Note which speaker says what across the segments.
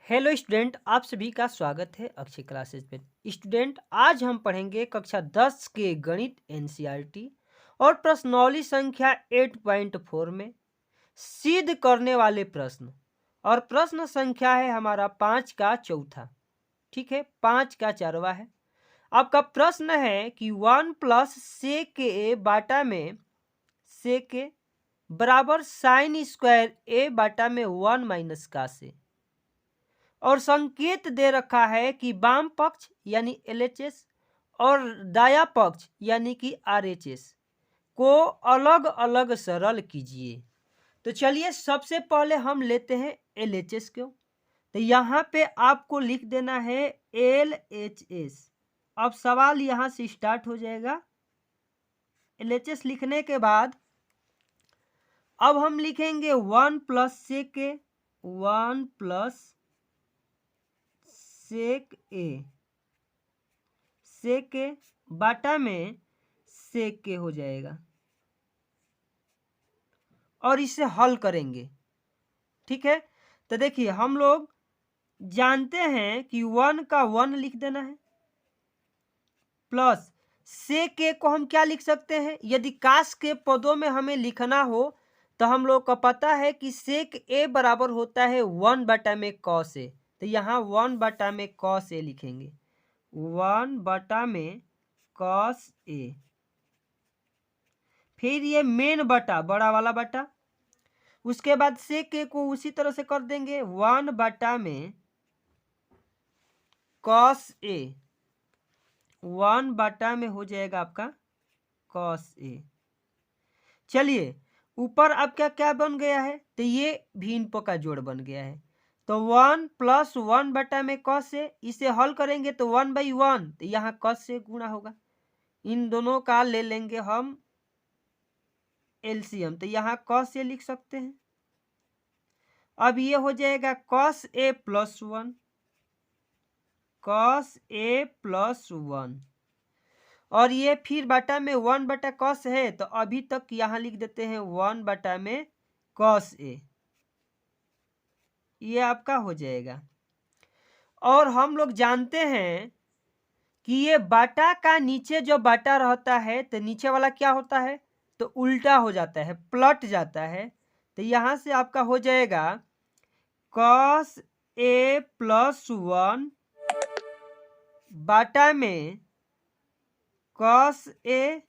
Speaker 1: Hello student, आप सभी का स्वागत है अक्षय क्लासेस पे। स्टूडेंट, आज हम पढ़ेंगे कक्षा 10 के गणित एनसीईआरटी और प्रश्नावली संख्या 8.4 में सिद्ध करने वाले प्रश्न। और प्रश्न संख्या है हमारा 5 का चौथा। ठीक है, 5 का चारवा है। आपका प्रश्न है कि 1 प्लस सेक ए बाटा में सेक ए बराबर साइन स्क्वायर ए बाटा में 1 माइनस का से, और संकेत दे रखा है कि वाम पक्ष यानी एलएचएस और दाया पक्ष यानी कि आरएचएस को अलग अलग सरल कीजिए। तो चलिए सबसे पहले हम लेते हैं एलएचएस को। तो यहाँ पे आपको लिख देना है एलएचएस। अब सवाल यहाँ से स्टार्ट हो जाएगा। एलएचएस लिखने के बाद अब हम लिखेंगे 1 प्लस सेक ए, 1 प्लस सेक ए, सेक ए बाटा में सेक ए हो जाएगा और इसे हल करेंगे। ठीक है, तो देखिए हम लोग जानते हैं कि 1 का 1 लिख देना है, प्लस सेक ए को हम क्या लिख सकते हैं। यदि काश के पदों में हमें लिखना हो तो हम लोग को पता है कि सेक ए बराबर होता है 1 बटा में कॉस ए। तो यहाँ 1 बटा में कॉस ए लिखेंगे, 1 बटा में कॉस ए। फिर ये मेन बटा, बड़ा वाला बटा, उसके बाद सेक ए को उसी तरह से कर देंगे 1 बटा में कॉस ए, 1 बटा में हो जाएगा आपका कॉस ए। चलिए ऊपर अब क्या क्या बन गया है, तो ये भिन्न का जोड़ बन गया है। तो 1 प्लस 1 बटा में कॉस ए, इसे हल करेंगे तो 1/1, तो यहाँ कॉस से गुणा होगा। इन दोनों का ले लेंगे हम एलसीएम, तो यहाँ कॉस ए लिख सकते हैं। अब ये हो जाएगा cos A plus 1, cos A plus 1, और ये फिर बटा में 1 बटा कॉस है, तो अभी तक यहाँ लिख देते हैं 1 बटा में कॉस ए। ये आपका हो जाएगा। और हम लोग जानते हैं कि ये बाटा का नीचे जो बाटा रहता है तो नीचे वाला क्या होता है, तो उल्टा हो जाता है, पलट जाता है। तो यहाँ से आपका हो जाएगा कॉस ए प्लस 1 बाटा में कॉस ए,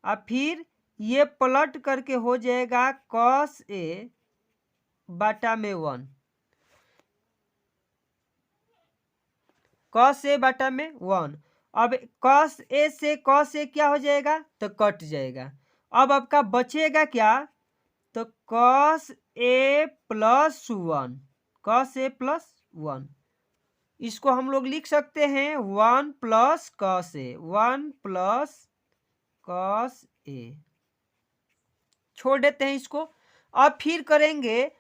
Speaker 1: और फिर ये पलट करके हो जाएगा कॉस ए बाटा में 1, कॉस ए बाटा में 1। अब कॉस ए से कॉस ए क्या हो जाएगा, तो कट जाएगा। अब आपका बचेगा क्या, तो cos A plus 1, cos A plus 1। इसको हम लोग लिख सकते हैं 1 plus cos A, 1 plus cos A. छोड़ देते हैं इसको। अब फिर करेंगे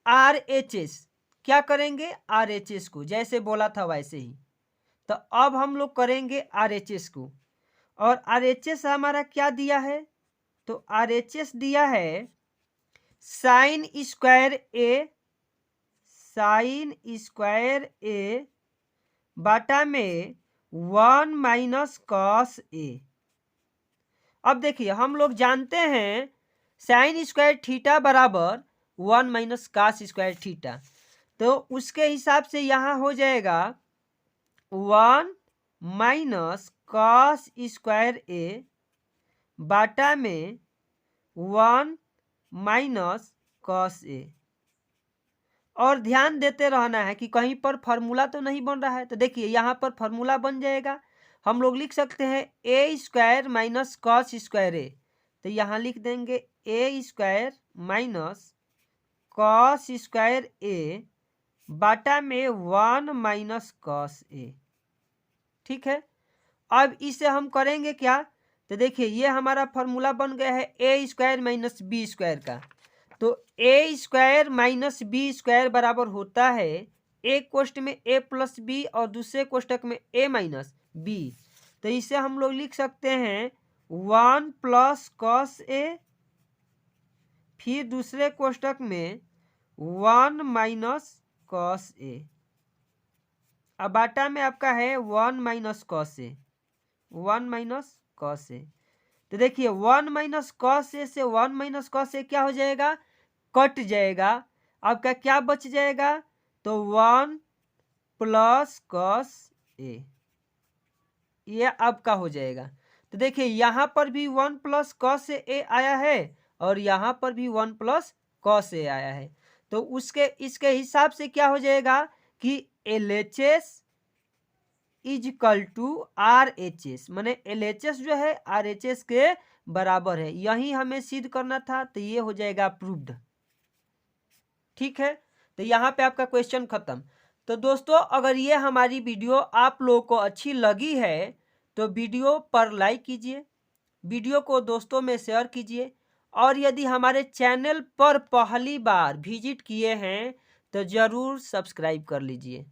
Speaker 1: आर एच एस। क्या करेंगे, आर एच एस को, जैसे बोला था वैसे ही। तो अब हम लोग करेंगे आर एच एस को। और आर एच एस हमारा क्या दिया है, तो आर एच एस दिया है साइन स्क्वायर ए, साइन स्क्वायर ए बाटा में 1 माइनस कॉस ए। अब देखिए हम लोग जानते हैं साइन स्क्वायर थीटा बराबर 1 माइनस कॉस स्क्वायर थीटा, तो उसके हिसाब से यहाँ हो जाएगा 1 माइनस कॉस स्क्वायर ए बाटा में 1 माइनस कॉस ए। और ध्यान देते रहना है कि कहीं पर फॉर्मूला तो नहीं बन रहा है। तो देखिए यहाँ पर फॉर्मूला बन जाएगा। हम लोग लिख सकते हैं ए स्क्वायर माइनस कॉस स्क्वायर ए, तो यहाँ लिख देंगे ए स्क्वायर माइनस कॉस स्क्वायर ए बाटा में 1 माइनस कॉस ए। ठीक है, अब इसे हम करेंगे क्या, तो देखिए ये हमारा फॉर्मूला बन गया है ए स्क्वायर माइनस बी स्क्वायर का। तो ए स्क्वायर माइनस बी स्क्वायर बराबर होता है एक कोष्ट में ए प्लस बी और दूसरे कोष्टक में ए माइनस बी। तो इसे हम लोग लिख सकते हैं 1 प्लस कॉस ए, फिर दूसरे कोष्टक में 1 माइनस कॉस ए। अब बाटा में आपका है 1 minus cos A, 1 minus cos A. तो देखिए 1 माइनस कॉस ए से 1 माइनस कॉस ए क्या हो जाएगा, कट जाएगा। आपका क्या बच जाएगा, तो 1 प्लस कॉस ए, ये आपका हो जाएगा। तो देखिए यहाँ पर भी 1 प्लस कॉस ए आया है और यहाँ पर भी 1 प्लस कॉस ए आया है। तो उसके इसके हिसाब से क्या हो जाएगा कि LHS इजकल टू RHS, माने LHS जो है RHS के बराबर है। यही हमें सिद्ध करना था, तो ये हो जाएगा प्रूव्ड। ठीक है, तो यहाँ पे आपका क्वेश्चन खत्म। तो दोस्तों अगर ये हमारी वीडियो आप लोगों को अच्छी लगी है तो वीडियो पर लाइक कीजिए, वीडियो को दोस्तों में शेयर कीजिए, और यदि हमारे चैनल पर पहली बार विजिट किए हैं तो ज़रूर सब्सक्राइब कर लीजिए।